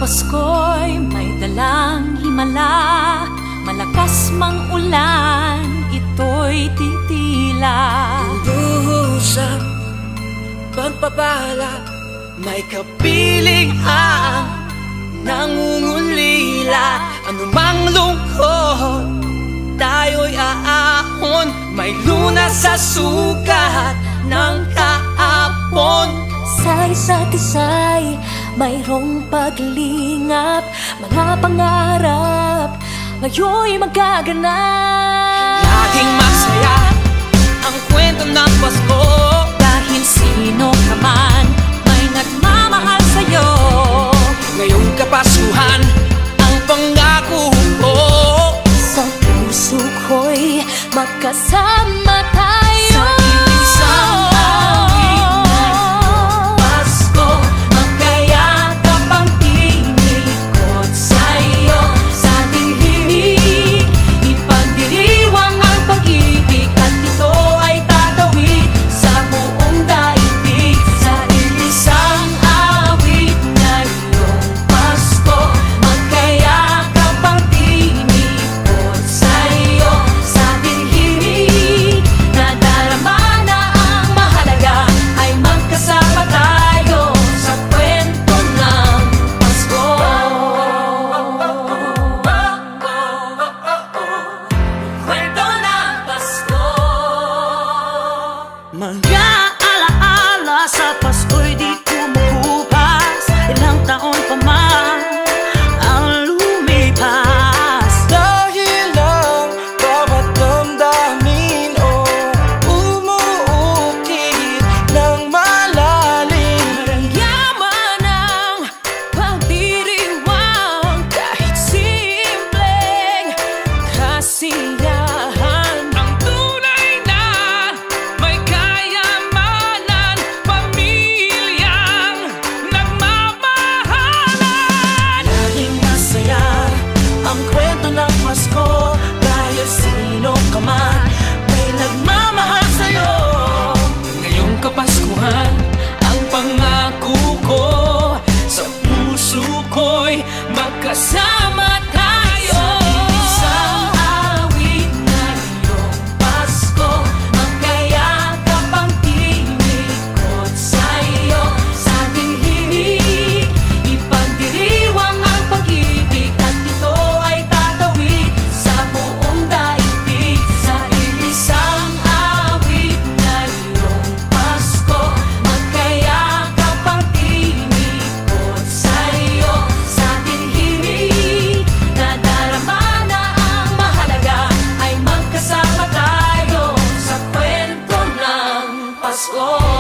Pasko'y may dalang himala, malakas mang ulan, ito'y titila. Duhusap, pagpapala, may kapiling ang nangungulila. Anumang lungkot, tayo'y aahon, may lunas sa sugat ng kahapon. Sa isa't isa'y mayroong paglingap, mga pangarap ngayon'y magaganap. Laging masaya ang kwento ng Pasko, Dahil sino ka man may nagmamahal sa'yo. ngayong Kapaskuhan ang pangako ko. Sa puso ko'y magkasama tayo. Sa iisang awit ngayong Pasko, magkayakap ang tinikot sa'yo. Sa ating himig, ipagdiriwang ang pag-ibig, at ito ay tatawid sa buong daigdig. Sa iisang awit ngayong Pasko, magkayakap ang tinikot sa'yo. Sa ating himig, nadarama na ang mahalaga, ay magkasama tayo sa kwento ng Pasko. Kwento ng Pasko. Mga alaala sa Pasko'y di kumukupas, ilang taon pa man ang lumipas. Dahil ang bawat damdamin umuukit ng malalim. Yaman ang pagdiriwang, kahit simpleng kasiyahan. Ang tunay na may kayamanan, pamilyang nagmamahalan. Laging masaya ang kwento ng Pasko, dahil sino ka man may nagmamahal sa'yo. Ngayong Kapaskuhan ang pangako ko, sa puso ko'y magkasama tayo. Isang awit ngayong Pasko, magkayakap ang tinikot sa'yo. Sa ating himig, ipagdiriwang ang pag-ibig, at ito ay tatawid sa buong daigdig. Sa isang awit ngayong Pasko, magkayakap ang tinikot sa'yo. Sa ating himig, nadarama na ang mahalaga, ay magkasama tayo sa kwento ng Pasko.